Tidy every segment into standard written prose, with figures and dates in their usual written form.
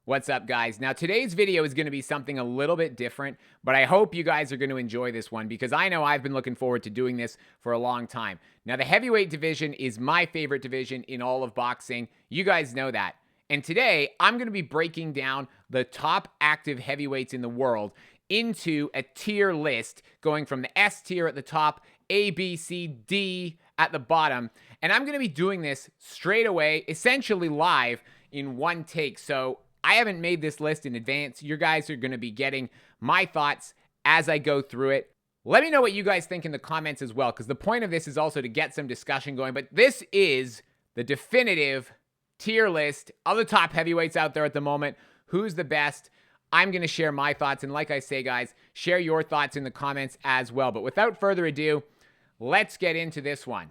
What's up, guys? Now, today's video is going to be something a little bit different, but I hope you guys are going to enjoy this one because I know I've been looking forward to doing this for a long time. Now, the heavyweight division is my favorite division in all of boxing. You guys know that. And today, I'm going to be breaking down the top active heavyweights in the world into a tier list, going from the S tier at the top, A, B, C, D at the bottom. And I'm going to be doing this straight away, essentially live in one take. So I haven't made this list in advance. You guys are going to be getting my thoughts as I go through it. Let me know what you guys think in the comments as well, because the point of this is also to get some discussion going. But this is the definitive tier list of the top heavyweights out there at the moment. Who's the best? I'm going to share my thoughts. And like I say, guys, share your thoughts in the comments as well. But without further ado, let's get into this one.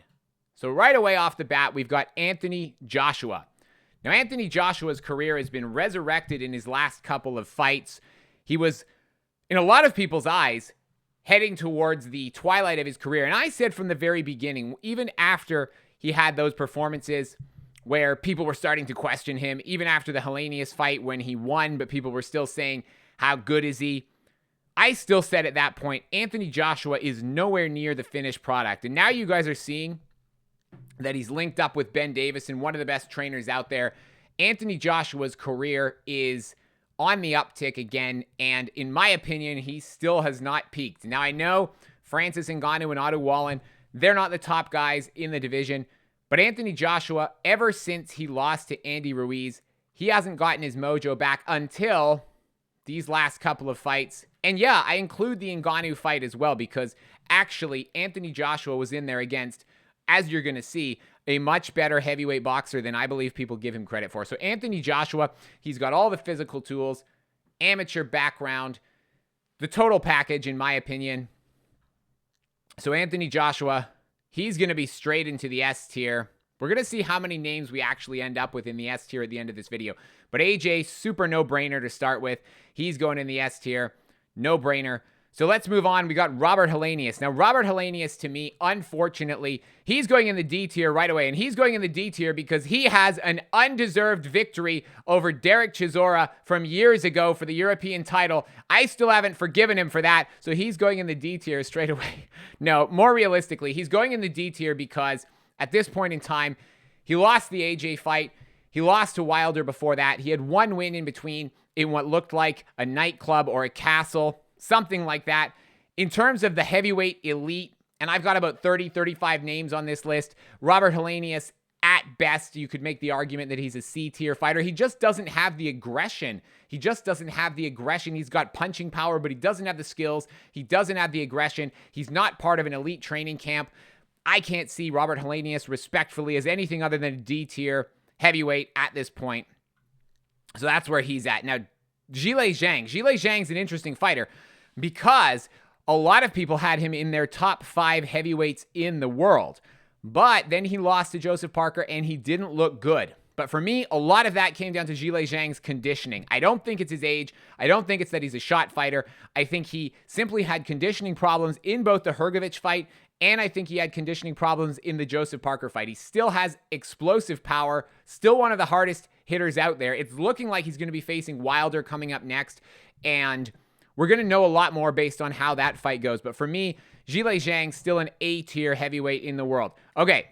So right away off the bat, we've got Anthony Joshua. Now, Anthony Joshua's career has been resurrected in his last couple of fights. He was, in a lot of people's eyes, heading towards the twilight of his career. And I said from the very beginning, even after he had those performances where people were starting to question him, even after the Helenius fight when he won, but people were still saying, how good is he? I still said at that point, Anthony Joshua is nowhere near the finished product. And now you guys are seeing that he's linked up with Ben Davison, one of the best trainers out there. Anthony Joshua's career is on the uptick again, and in my opinion, he still has not peaked. Now, I know Francis Ngannou and Otto Wallin, they're not the top guys in the division, but Anthony Joshua, ever since he lost to Andy Ruiz, he hasn't gotten his mojo back until these last couple of fights. And yeah, I include the Ngannou fight as well, because actually Anthony Joshua was in there against, as you're going to see, a much better heavyweight boxer than I believe people give him credit for. So Anthony Joshua, he's got all the physical tools, amateur background, the total package, in my opinion. So Anthony Joshua, he's going to be straight into the S tier. We're going to see how many names we actually end up with in the S tier at the end of this video. But AJ, super no-brainer to start with. He's going in the S tier. No-brainer. So let's move on. We got Robert Helenius. Now, Robert Helenius, to me, unfortunately, he's going in the D tier right away. And he's going in the D tier because he has an undeserved victory over Derek Chisora from years ago for the European title. I still haven't forgiven him for that. So he's going in the D tier straight away. No, more realistically, he's going in the D tier because at this point in time, he lost the AJ fight. He lost to Wilder before that. He had one win in between in what looked like a nightclub or a castle, something like that. In terms of the heavyweight elite, and I've got about 30, 35 names on this list, Robert Helenius, at best, you could make the argument that he's a C-tier fighter. He just doesn't have the aggression. He just doesn't have the aggression. He's got punching power, but he doesn't have the skills. He doesn't have the aggression. He's not part of an elite training camp. I can't see Robert Helenius respectfully as anything other than a D-tier heavyweight at this point. So that's where he's at. Now, Zhilei Zhang. Zhilei Zhang's an interesting fighter because a lot of people had him in their top 5 heavyweights in the world. But then he lost to Joseph Parker and he didn't look good. But for me, a lot of that came down to Zhilei Zhang's conditioning. I don't think it's his age. I don't think it's that he's a shot fighter. I think he simply had conditioning problems in both the Hrgovic fight, and I think he had conditioning problems in the Joseph Parker fight. He still has explosive power, still one of the hardest hitters out there. It's looking like he's going to be facing Wilder coming up next, and we're going to know a lot more based on how that fight goes. But for me, Zhilei Zhang, still an A-tier heavyweight in the world. Okay,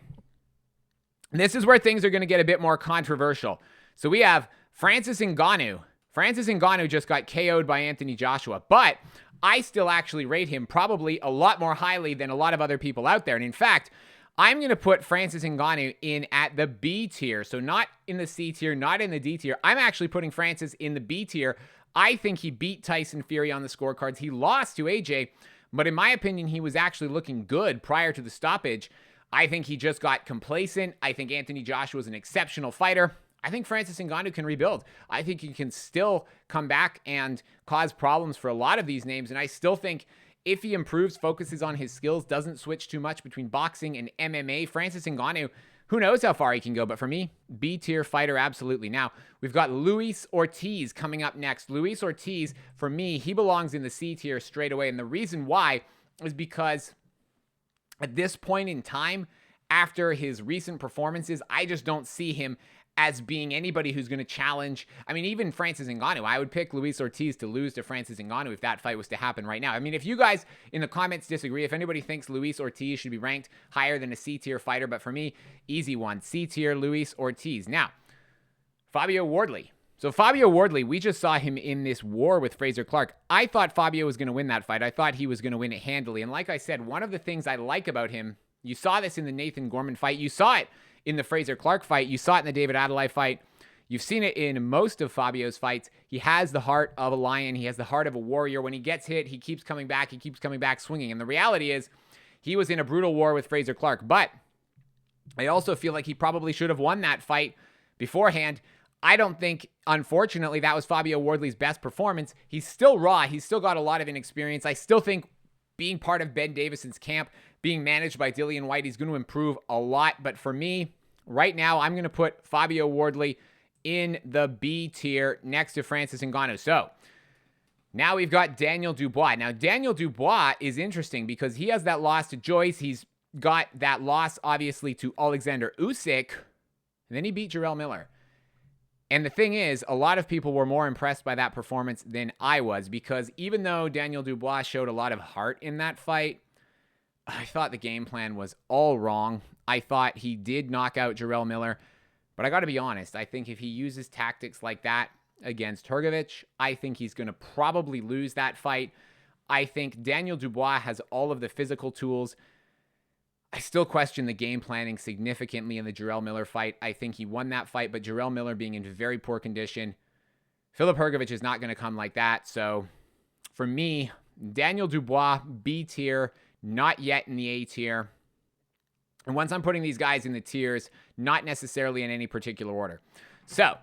this is where things are going to get a bit more controversial. So we have Francis Ngannou. Francis Ngannou just got KO'd by Anthony Joshua, but I still actually rate him probably a lot more highly than a lot of other people out there. And in fact, I'm going to put Francis Ngannou in at the B tier. So not in the C tier, not in the D tier. I'm actually putting Francis in the B tier. I think he beat Tyson Fury on the scorecards. He lost to AJ, but in my opinion, he was actually looking good prior to the stoppage. I think he just got complacent. I think Anthony Joshua is an exceptional fighter. I think Francis Ngannou can rebuild. I think he can still come back and cause problems for a lot of these names. And I still think if he improves, focuses on his skills, doesn't switch too much between boxing and MMA, Francis Ngannou, who knows how far he can go. But for me, B-tier fighter, absolutely. Now, we've got Luis Ortiz coming up next. Luis Ortiz, for me, he belongs in the C tier straight away. And the reason why is because at this point in time, after his recent performances, I just don't see him as being anybody who's going to challenge. I mean, even Francis Ngannou. I would pick Luis Ortiz to lose to Francis Ngannou if that fight was to happen right now. I mean, if you guys in the comments disagree, if anybody thinks Luis Ortiz should be ranked higher than a C-tier fighter, but for me, easy one. C-tier Luis Ortiz. Now, Fabio Wardley. So Fabio Wardley, we just saw him in this war with Fraser Clarke. I thought Fabio was going to win that fight. I thought he was going to win it handily. And like I said, one of the things I like about him, you saw this in the Nathan Gorman fight. You saw it in the Fraser Clarke fight. You saw it in the David Adeleye fight. You've seen it in most of Fabio's fights. He has the heart of a lion. He has the heart of a warrior. When he gets hit, he keeps coming back. He keeps coming back swinging. And the reality is he was in a brutal war with Fraser Clarke. But I also feel like he probably should have won that fight beforehand. I don't think, unfortunately, that was Fabio Wardley's best performance. He's still raw. He's still got a lot of inexperience. I still think being part of Ben Davison's camp, being managed by Dillian Whyte, he's going to improve a lot. But for me, right now, I'm going to put Fabio Wardley in the B tier next to Francis Ngannou. So now we've got Daniel Dubois. Now, Daniel Dubois is interesting because he has that loss to Joyce. He's got that loss, obviously, to Oleksandr Usyk. And then he beat Jarrell Miller. And the thing is, a lot of people were more impressed by that performance than I was, because even though Daniel Dubois showed a lot of heart in that fight, I thought the game plan was all wrong. I thought he did knock out Jarrell Miller, but I got to be honest. I think if he uses tactics like that against Hrgovic, I think he's going to probably lose that fight. I think Daniel Dubois has all of the physical tools. I still question the game planning significantly in the Jarrell Miller fight. I think he won that fight, but Jarrell Miller being in very poor condition, Filip Hrgovic is not going to come like that. So for me, Daniel Dubois, B tier, not yet in the A tier. And once I'm putting these guys in the tiers, not necessarily in any particular order. So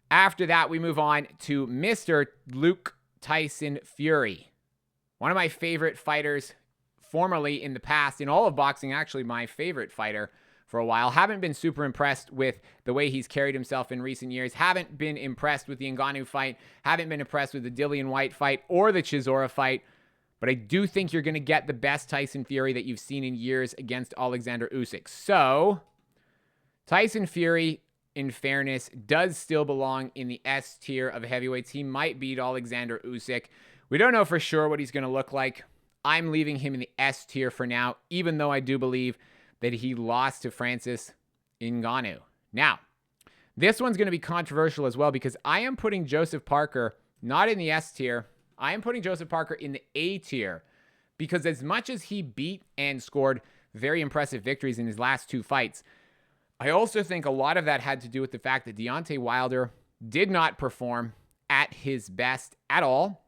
after that, we move on to Mr. Luke Tyson Fury. One of my favorite fighters formerly in the past, in all of boxing, actually my favorite fighter for a while. Haven't been super impressed with the way he's carried himself in recent years. Haven't been impressed with the Ngannou fight. Haven't been impressed with the Dillian Whyte fight or the Chisora fight. But I do think you're going to get the best Tyson Fury that you've seen in years against Oleksandr Usyk. So Tyson Fury, in fairness, does still belong in the S tier of heavyweights. He might beat Oleksandr Usyk. We don't know for sure what he's going to look like. I'm leaving him in the S tier for now, even though I do believe that he lost to Francis Ngannou. Now, this one's going to be controversial as well, because I am putting Joseph Parker not in the S tier. I am putting Joseph Parker in the A tier, because as much as he beat and scored very impressive victories in his last two fights, I also think a lot of that had to do with the fact that Deontay Wilder did not perform at his best at all.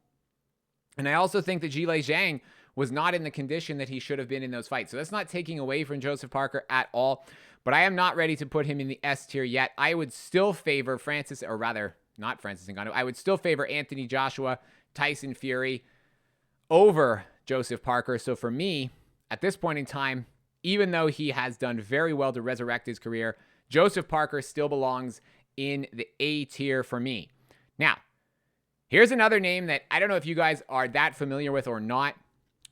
And I also think that Zhilei Zhang was not in the condition that he should have been in those fights. So that's not taking away from Joseph Parker at all, but I am not ready to put him in the S tier yet. I would still favor Francis, or rather, not Francis Ngannou. I would still favor Anthony Joshua, Tyson Fury over Joseph Parker. So for me, at this point in time, even though he has done very well to resurrect his career, Joseph Parker still belongs in the A tier for me. Now, here's another name that I don't know if you guys are that familiar with or not,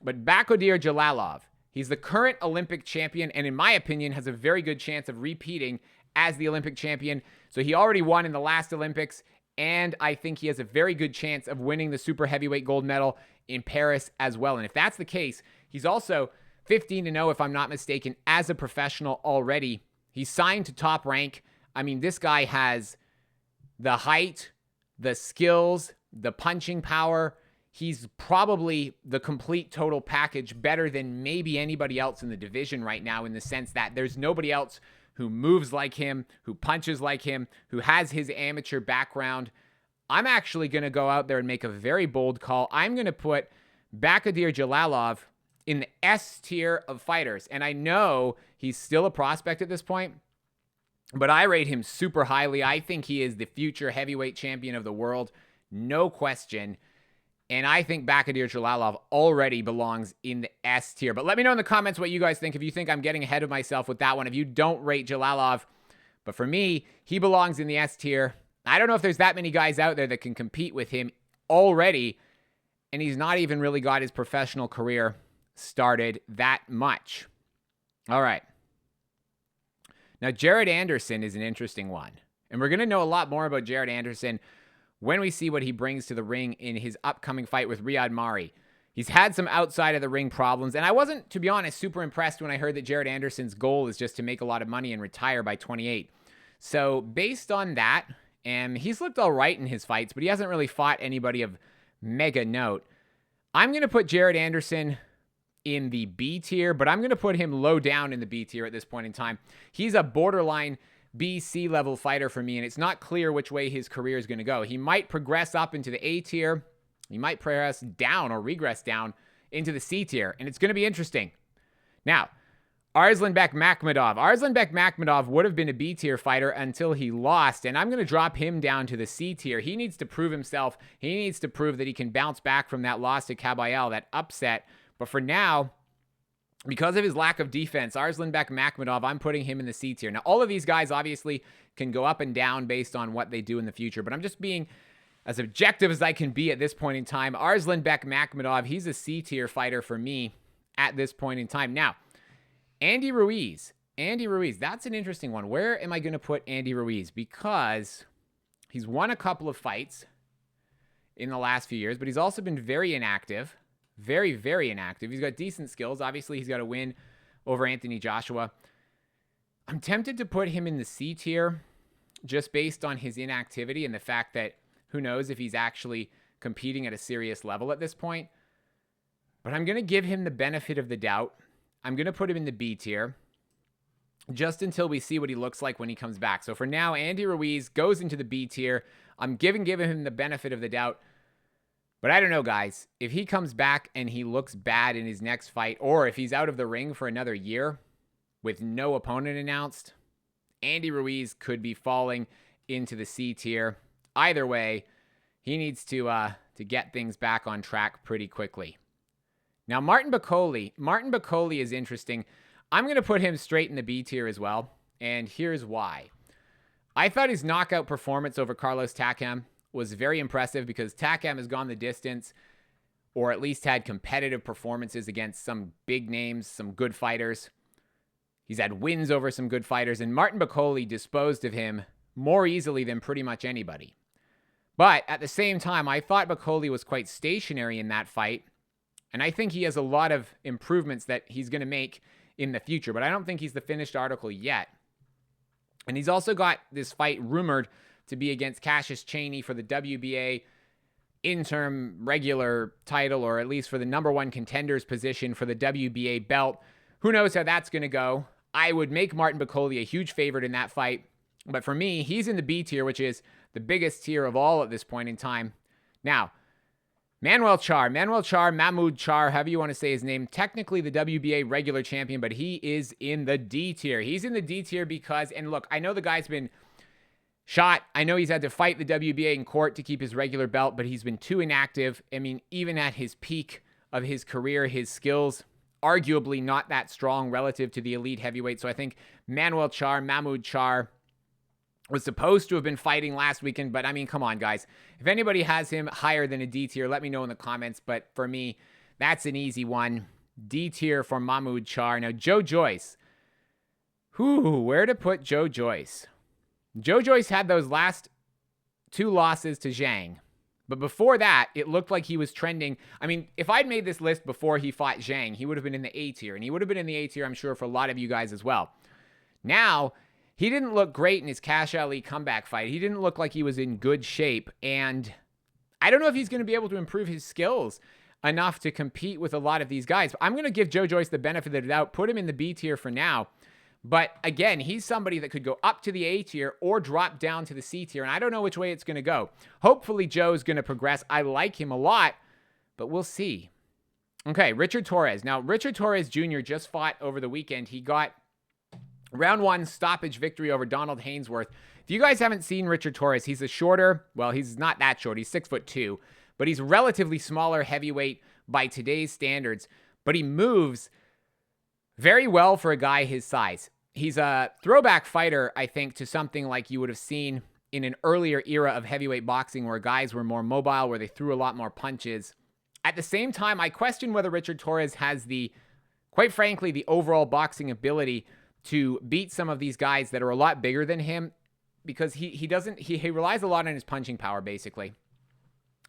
but Bakhodir Jalalov. He's the current Olympic champion, and in my opinion, has a very good chance of repeating as the Olympic champion. So he already won in the last Olympics, and I think he has a very good chance of winning the super heavyweight gold medal in Paris as well. And if that's the case, he's also 15-0, if I'm not mistaken, as a professional already. He's signed to Top Rank. I mean, this guy has the height, the skills, the punching power. He's probably the complete total package, better than maybe anybody else in the division right now, in the sense that there's nobody else who moves like him, who punches like him, who has his amateur background. I'm actually going to go out there and make a very bold call. I'm going to put Bakhodir Jalalov in the S tier of fighters. And I know he's still a prospect at this point, but I rate him super highly. I think he is the future heavyweight champion of the world, no question. And I think Bakhodir Jalalov already belongs in the S tier. But let me know in the comments what you guys think. If you think I'm getting ahead of myself with that one. If you don't rate Jalalov. But for me, he belongs in the S tier. I don't know if there's that many guys out there that can compete with him already. And he's not even really got his professional career started that much. All right. Now, Jared Anderson is an interesting one. And we're going to know a lot more about Jared Anderson when we see what he brings to the ring in his upcoming fight with Riyad Mahrez. He's had some outside of the ring problems, and I wasn't, to be honest, super impressed when I heard that Jared Anderson's goal is just to make a lot of money and retire by 28. So based on that, and he's looked all right in his fights, but he hasn't really fought anybody of mega note. I'm going to put Jared Anderson in the B tier, but I'm going to put him low down in the B tier at this point in time. He's a borderline B-C level fighter for me, and it's not clear which way his career is going to go. He might progress up into the A tier. He might progress down or regress down into the C tier, and it's going to be interesting. Now, Arslanbek Makhmudov. Arslanbek Makhmudov would have been a B tier fighter until he lost, and I'm going to drop him down to the C tier. He needs to prove himself. He needs to prove that he can bounce back from that loss to Kabayel, that upset. But for now, because of his lack of defense, Arslanbek Makhmudov, I'm putting him in the C tier. Now, all of these guys obviously can go up and down based on what they do in the future, but I'm just being as objective as I can be at this point in time. Arslanbek Makhmudov, he's a C tier fighter for me at this point in time. Now, Andy Ruiz. Andy Ruiz, that's an interesting one. Where am I going to put Andy Ruiz? Because he's won a couple of fights in the last few years, but he's also been very inactive. Very, very inactive. He's got decent skills. Obviously, he's got a win over Anthony Joshua. I'm tempted to put him in the C tier just based on his inactivity and the fact that who knows if he's actually competing at a serious level at this point. But I'm going to give him the benefit of the doubt. I'm going to put him in the B tier just until we see what he looks like when he comes back. So for now, Andy Ruiz goes into the B tier. I'm giving him the benefit of the doubt. But I don't know, guys. If he comes back and he looks bad in his next fight, or if he's out of the ring for another year with no opponent announced, Andy Ruiz could be falling into the C tier. Either way, he needs to get things back on track pretty quickly. Now, Martin Bakole. Martin Bakole is interesting. I'm going to put him straight in the B tier as well, and here's why. I thought his knockout performance over Carlos Takam was very impressive because Takam has gone the distance, or at least had competitive performances against some big names, some good fighters. He's had wins over some good fighters, and Martin Bakole disposed of him more easily than pretty much anybody. But at the same time, I thought Bakole was quite stationary in that fight, and I think he has a lot of improvements that he's going to make in the future, but I don't think he's the finished article yet. And he's also got this fight rumored to be against Cassius Chaney for the WBA interim regular title, or at least for the number one contender's position for the WBA belt. Who knows how that's going to go? I would make Martin Bakole a huge favorite in that fight. But for me, he's in the B tier, which is the biggest tier of all at this point in time. Now, Manuel Charr, Mahmoud Charr, however you want to say his name, technically the WBA regular champion, but he is in the D tier. He's in the D tier because, and look, I know the guy's been shot. I know he's had to fight the WBA in court to keep his regular belt, but he's been too inactive. I mean, even at his peak of his career, his skills arguably not that strong relative to the elite heavyweight. So I think Mahmoud Charr, was supposed to have been fighting last weekend, but I mean, come on, guys. If anybody has him higher than a D tier, let me know in the comments. But for me, that's an easy one. D tier for Mahmoud Charr. Now, Joe Joyce. Where to put Joe Joyce? Joe Joyce had those last two losses to Zhang. But before that, it looked like he was trending. I mean, if I'd made this list before he fought Zhang, he would have been in the A tier. And he would have been in the A tier, I'm sure, for a lot of you guys as well. Now, he didn't look great in his Cash Ali comeback fight. He didn't look like he was in good shape. And I don't know if he's going to be able to improve his skills enough to compete with a lot of these guys. I'm going to give Joe Joyce the benefit of the doubt, put him in the B tier for now. But again, he's somebody that could go up to the A tier or drop down to the C tier. And I don't know which way it's going to go. Hopefully, Joe's going to progress. I like him a lot, but we'll see. Okay, Richard Torrez. Now, Richard Torrez Jr. just fought over the weekend. He got round one stoppage victory over Donald Hainsworth. If you guys haven't seen Richard Torrez, he's a shorter, well, he's not that short. He's 6'2", but he's relatively smaller heavyweight by today's standards. But he moves very well for a guy his size. He's a throwback fighter, I think, to something like you would have seen in an earlier era of heavyweight boxing where guys were more mobile, where they threw a lot more punches. At the same time, I question whether Richard Torrez has quite frankly, the overall boxing ability to beat some of these guys that are a lot bigger than him because he relies a lot on his punching power, basically.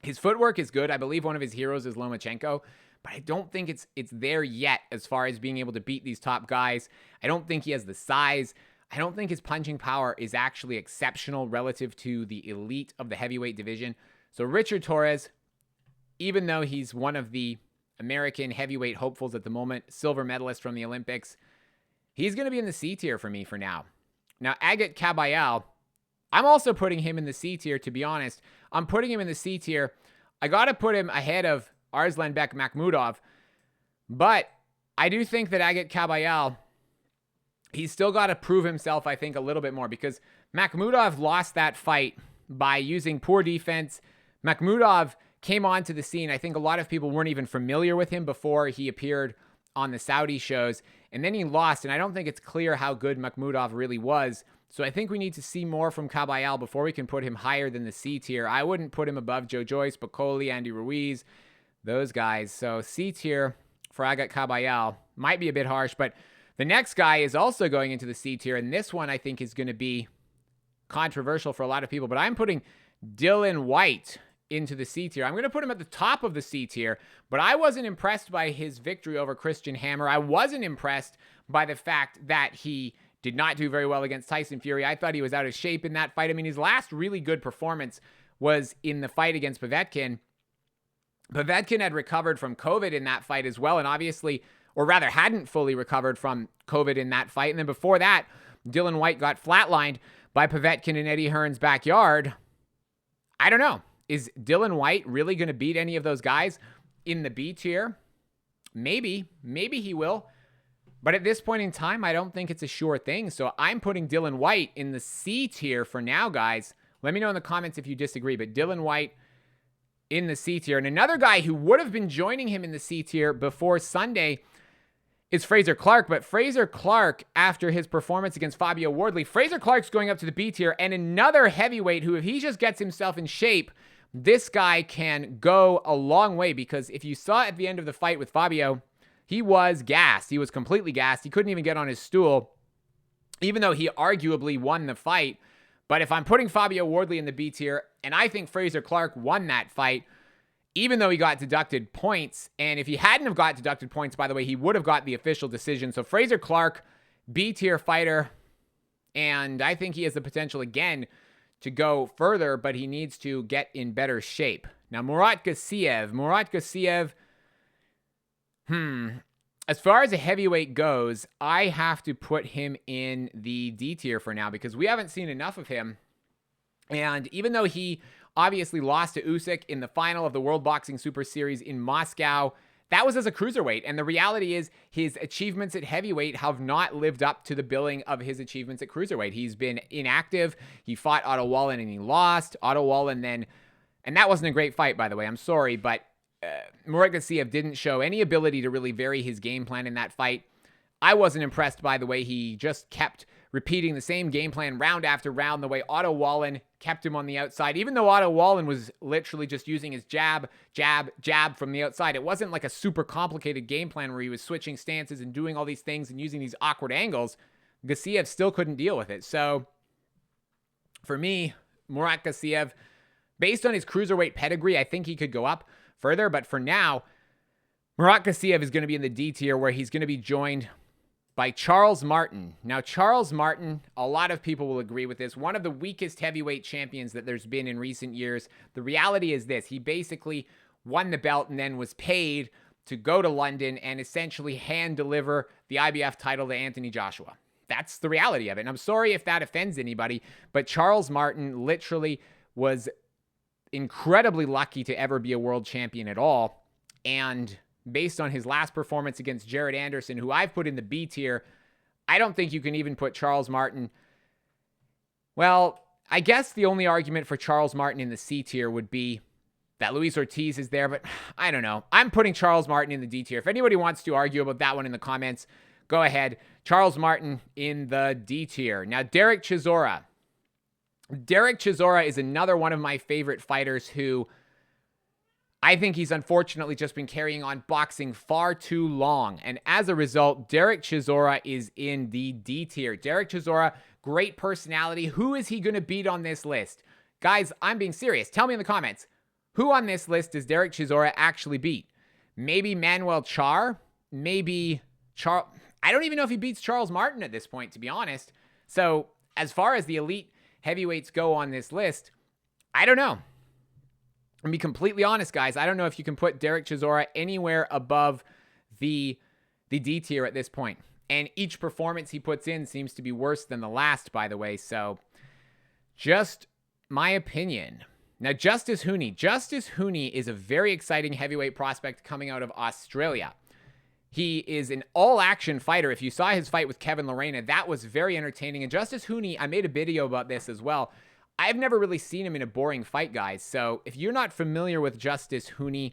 His footwork is good. I believe one of his heroes is Lomachenko, but I don't think it's there yet as far as being able to beat these top guys. I don't think he has the size. I don't think his punching power is actually exceptional relative to the elite of the heavyweight division. So Richard Torrez, even though he's one of the American heavyweight hopefuls at the moment, silver medalist from the Olympics, he's going to be in the C tier for me for now. Now, Agit Kabayel, I'm also putting him in the C tier, to be honest. I'm putting him in the C tier. I got to put him ahead of Arslanbek Makhmudov, but I do think that Agit Kabayel, he's still got to prove himself, I think, a little bit more, because Makhmudov lost that fight by using poor defense. Makhmudov came onto the scene. I think a lot of people weren't even familiar with him before he appeared on the Saudi shows, and then he lost, and I don't think it's clear how good Makhmudov really was. So I think we need to see more from Kabayel before we can put him higher than the C tier. I wouldn't put him above Joyce, Bakole, Andy Ruiz, those guys. So C tier for Agit Kabayel might be a bit harsh, but the next guy is also going into the C tier, and this one I think is going to be controversial for a lot of people, but I'm putting Dillian Whyte into the C tier. I'm going to put him at the top of the C tier, but I wasn't impressed by his victory over Christian Hammer. I wasn't impressed by the fact that he did not do very well against Tyson Fury. I thought he was out of shape in that fight. I mean, his last really good performance was in the fight against Povetkin. Povetkin had recovered from COVID in that fight as well, and obviously, or rather hadn't fully recovered from COVID in that fight. And then before that, Dillian Whyte got flatlined by Povetkin in Eddie Hearn's backyard. I don't know. Is Dillian Whyte really going to beat any of those guys in the B tier? Maybe he will. But at this point in time, I don't think it's a sure thing. So I'm putting Dillian Whyte in the C tier for now, guys. Let me know in the comments if you disagree. But Dillian Whyte in the C tier. And another guy who would have been joining him in the C tier before Sunday is Fraser Clarke. But Fraser Clarke, after his performance against Fabio Wardley, Fraser Clarke's going up to the B tier. And another heavyweight who, if he just gets himself in shape, this guy can go a long way. Because if you saw at the end of the fight with Fabio, he was gassed. He was completely gassed. He couldn't even get on his stool, even though he arguably won the fight. But if I'm putting Fabio Wardley in the B tier, and I think Fraser Clarke won that fight, even though he got deducted points, and if he hadn't have got deducted points, by the way, he would have got the official decision. So Fraser Clarke, B tier fighter, and I think he has the potential again to go further, but he needs to get in better shape. Now, Murat Gassiev, as far as a heavyweight goes, I have to put him in the D tier for now because we haven't seen enough of him. And even though he obviously lost to Usyk in the final of the World Boxing Super Series in Moscow, that was as a cruiserweight. And the reality is his achievements at heavyweight have not lived up to the billing of his achievements at cruiserweight. He's been inactive. He fought Otto Wallin and he lost. Otto Wallin then, and that wasn't a great fight, by the way. I'm sorry, but Murat Gassiev didn't show any ability to really vary his game plan in that fight. I wasn't impressed by the way he just kept repeating the same game plan round after round, the way Otto Wallin kept him on the outside, even though Otto Wallin was literally just using his jab from the outside. It wasn't like a super complicated game plan where he was switching stances and doing all these things and using these awkward angles. Gassiev still couldn't deal with it. So for me, Murat Gassiev, based on his cruiserweight pedigree, I think he could go up further. But for now, Murat Gassiev is going to be in the D tier where he's going to be joined by Charles Martin. Now, Charles Martin, a lot of people will agree with this, one of the weakest heavyweight champions that there's been in recent years. The reality is this: he basically won the belt and then was paid to go to London and essentially hand deliver the IBF title to Anthony Joshua. That's the reality of it. And I'm sorry if that offends anybody, but Charles Martin literally was incredibly lucky to ever be a world champion at all. And based on his last performance against Jared Anderson, who I've put in the B tier, I don't think you can even put Charles Martin. Well, I guess the only argument for Charles Martin in the C tier would be that Luis Ortiz is there, but I don't know. I'm putting Charles Martin in the D tier. If anybody wants to argue about that one in the comments, go ahead. Charles Martin in the D tier. Now, Derek Chisora. Derek Chisora is another one of my favorite fighters who I think he's unfortunately just been carrying on boxing far too long. And as a result, Derek Chisora is in the D tier. Derek Chisora, great personality. Who is he going to beat on this list? Guys, I'm being serious. Tell me in the comments. Who on this list does Derek Chisora actually beat? Maybe Manuel Charr? Maybe Charles. I don't even know if he beats Charles Martin at this point, to be honest. So as far as the elite heavyweights go on this list, I don't know. To be completely honest, guys, I don't know if you can put Derek Chisora anywhere above the D tier at this point. And each performance he puts in seems to be worse than the last, by the way. So just my opinion. Now, Justice Huni. Justice Huni is a very exciting heavyweight prospect coming out of Australia. He is an all-action fighter. If you saw his fight with Kevin Lorena, that was very entertaining. And Justice Huni, I made a video about this as well. I've never really seen him in a boring fight, guys. So if you're not familiar with Justice Huni,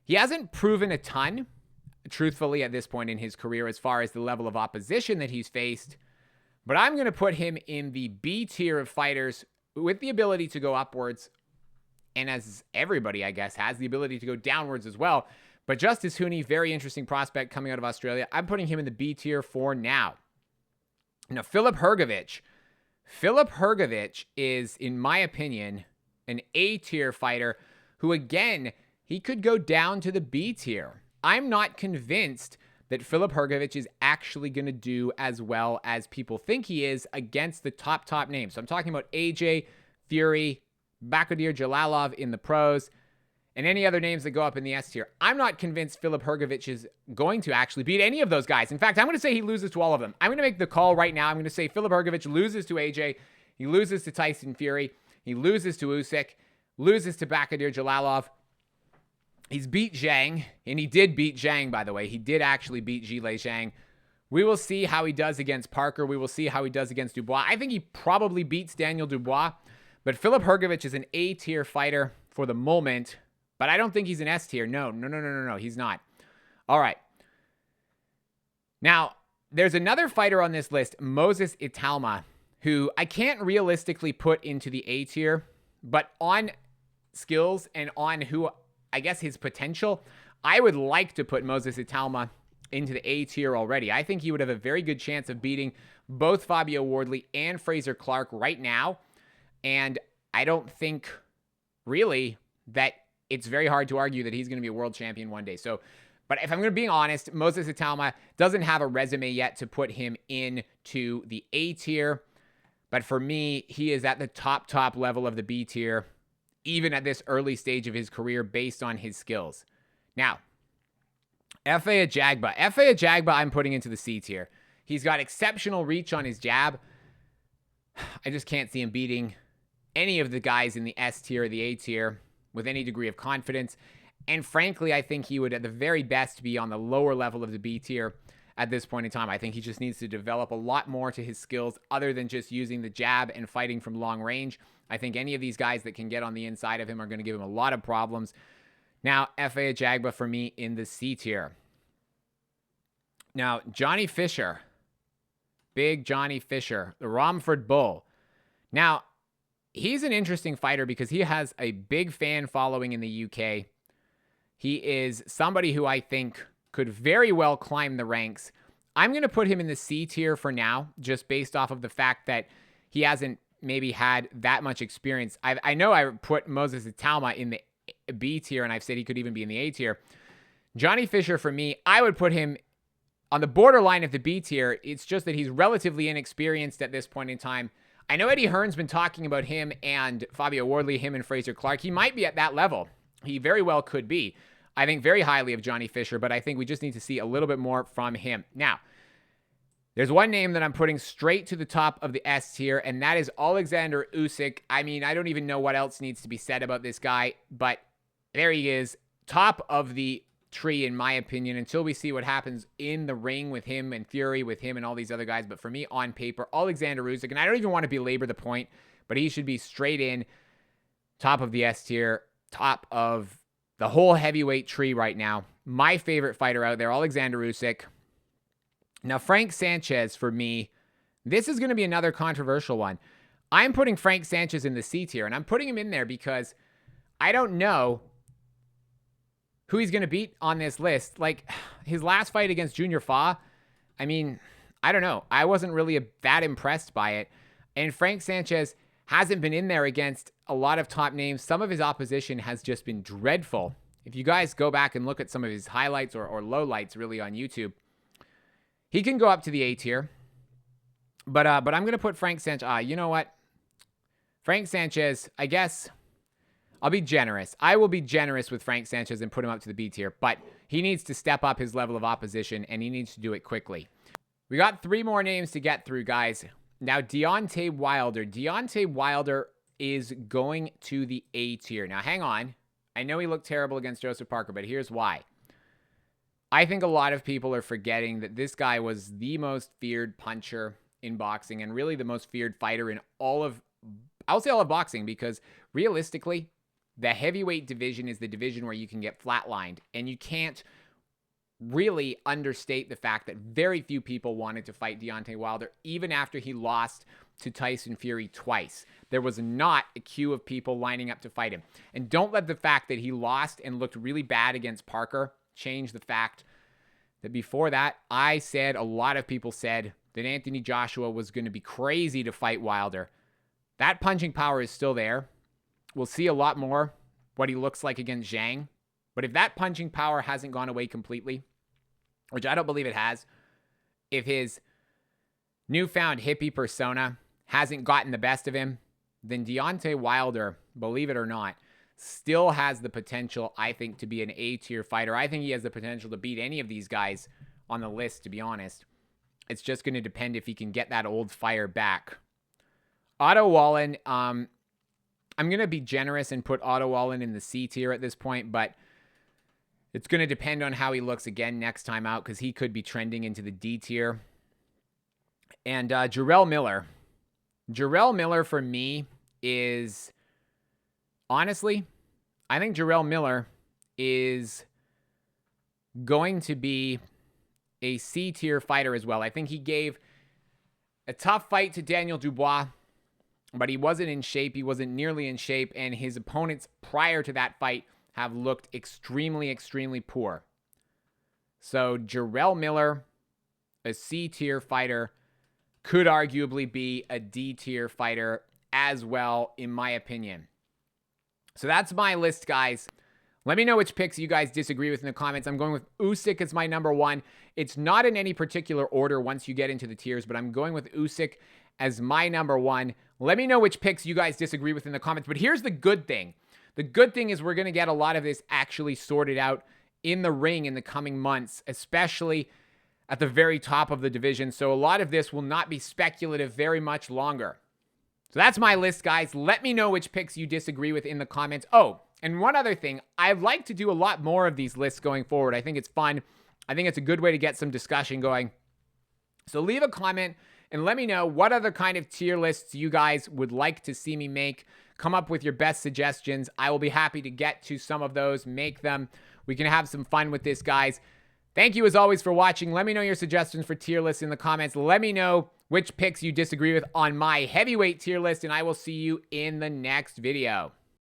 he hasn't proven a ton, truthfully, at this point in his career as far as the level of opposition that he's faced. But I'm going to put him in the B tier of fighters with the ability to go upwards, and as everybody, I guess, has the ability to go downwards as well. But Justice Huni, very interesting prospect coming out of Australia. I'm putting him in the B tier for now. Now, Filip Hrgovic. Filip Hrgovic is, in my opinion, an A tier fighter who, again, he could go down to the B tier. I'm not convinced that Filip Hrgovic is actually going to do as well as people think he is against the top names. So I'm talking about AJ, Fury, Bakhodir Jalalov in the pros, and any other names that go up in the S tier. I'm not convinced Filip Hrgovic is going to actually beat any of those guys. In fact, I'm going to say he loses to all of them. I'm going to make the call right now. I'm going to say Filip Hrgovic loses to AJ. He loses to Tyson Fury. He loses to Usyk. Loses to Bakhodir Jalalov. He's beat Zhang, and he did beat Zhang, by the way. He did actually beat Zhilei Zhang. We will see how he does against Parker. We will see how he does against Dubois. I think he probably beats Daniel Dubois, but Filip Hrgovic is an A-tier fighter for the moment, but I don't think he's an S-tier. No, he's not. All right. Now, there's another fighter on this list, Moses Italma, who I can't realistically put into the A-tier, but on skills and on who, I guess, his potential, I would like to put Moses Italma into the A tier already. I think he would have a very good chance of beating both Fabio Wardley and Fraser Clarke right now. And I don't think really that it's very hard to argue that he's going to be a world champion one day. So, but if I'm going to be honest, Moses Italma doesn't have a resume yet to put him into the A tier. But for me, he is at the top level of the B tier, even at this early stage of his career based on his skills. Now, Efe Ajagba. Efe Ajagba I'm putting into the C tier. He's got exceptional reach on his jab. I just can't see him beating any of the guys in the S tier or the A tier with any degree of confidence. And frankly, I think he would at the very best be on the lower level of the B tier at this point in time. I think he just needs to develop a lot more to his skills other than just using the jab and fighting from long range. I think any of these guys that can get on the inside of him are going to give him a lot of problems. Now, Efe Ajagba for me in the C tier. Now, Johnny Fisher. Big Johnny Fisher, the Romford Bull. Now, he's an interesting fighter because he has a big fan following in the UK. He is somebody who I think could very well climb the ranks. I'm going to put him in the C tier for now, just based off of the fact that he hasn't maybe had that much experience. I know I put Moses Italma in the B tier, and I've said he could even be in the A tier. Johnny Fisher, for me, I would put him on the borderline of the B tier. It's just that he's relatively inexperienced at this point in time. I know Eddie Hearn's been talking about him and Fabio Wardley, him and Fraser Clarke. He might be at that level. He very well could be. I think very highly of Johnny Fisher, but I think we just need to see a little bit more from him. Now, there's one name that I'm putting straight to the top of the S tier, and that is Oleksandr Usyk. I mean, I don't even know what else needs to be said about this guy, but there he is, top of the tree in my opinion, until we see what happens in the ring with him and Fury, with him and all these other guys. But for me, on paper, Oleksandr Usyk, and I don't even want to belabor the point, but he should be straight in, top of the S tier, top of the whole heavyweight tree right now. My favorite fighter out there, Oleksandr Usyk. Now, Frank Sanchez, for me, this is going to be another controversial one. I'm putting Frank Sanchez in the C tier, and I'm putting him in there because I don't know who he's going to beat on this list. Like, his last fight against Junior Fa, I mean, I don't know. I wasn't really that impressed by it. And Frank Sanchez hasn't been in there against a lot of top names. Some of his opposition has just been dreadful. If you guys go back and look at some of his highlights or lowlights really on YouTube, he can go up to the A tier. But I'm going to put Frank Sanchez. You know what? Frank Sanchez, I guess I'll be generous. I will be generous with Frank Sanchez and put him up to the B tier. But he needs to step up his level of opposition, and he needs to do it quickly. We got 3 more names to get through, guys. Now, Deontay Wilder. Deontay Wilder is going to the A tier. Now, hang on. I know he looked terrible against Joseph Parker, but here's why. I think a lot of people are forgetting that this guy was the most feared puncher in boxing and really the most feared fighter in all of, I'll say all of boxing, because realistically, the heavyweight division is the division where you can get flatlined, and you can't really understate the fact that very few people wanted to fight Deontay Wilder, even after he lost to Tyson Fury twice. There was not a queue of people lining up to fight him. And don't let the fact that he lost and looked really bad against Parker change the fact that before that, I said, a lot of people said that Anthony Joshua was going to be crazy to fight Wilder. That punching power is still there. We'll see a lot more what he looks like against Zhang. But if that punching power hasn't gone away completely, which I don't believe it has, if his newfound hippie persona hasn't gotten the best of him, then Deontay Wilder, believe it or not, still has the potential, I think, to be an A-tier fighter. I think he has the potential to beat any of these guys on the list, to be honest. It's just going to depend if he can get that old fire back. Otto Wallin, I'm going to be generous and Otto Wallin in the C tier at this point, but it's going to depend on how he looks again next time out, because he could be trending into the D tier. And Jarrell Miller. Jarrell Miller for me is, honestly, I think Jarrell Miller is going to be a C tier fighter as well. I think he gave a tough fight to Daniel Dubois, but he wasn't in shape. He wasn't nearly in shape, and his opponents prior to that fight have looked extremely, extremely poor. So Jarrell Miller, a C-tier fighter, could arguably be a D-tier fighter as well, in my opinion. So that's my list, guys. Let me know which picks you guys disagree with in the comments. I'm going with Usyk as my number 1. It's not in any particular order once you get into the tiers, but I'm going with Usyk as my number 1. Let me know which picks you guys disagree with in the comments. But here's the good thing. The good thing is we're going to get a lot of this actually sorted out in the ring in the coming months, especially at the very top of the division. So a lot of this will not be speculative very much longer. So that's my list, guys. Let me know which picks you disagree with in the comments. Oh, and one other thing. I'd like to do a lot more of these lists going forward. I think it's fun. I think it's a good way to get some discussion going. So leave a comment and let me know what other kind of tier lists you guys would like to see me make. Come up with your best suggestions. I will be happy to get to some of those, make them. We can have some fun with this, guys. Thank you as always for watching. Let me know your suggestions for tier lists in the comments. Let me know which picks you disagree with on my heavyweight tier list, and I will see you in the next video.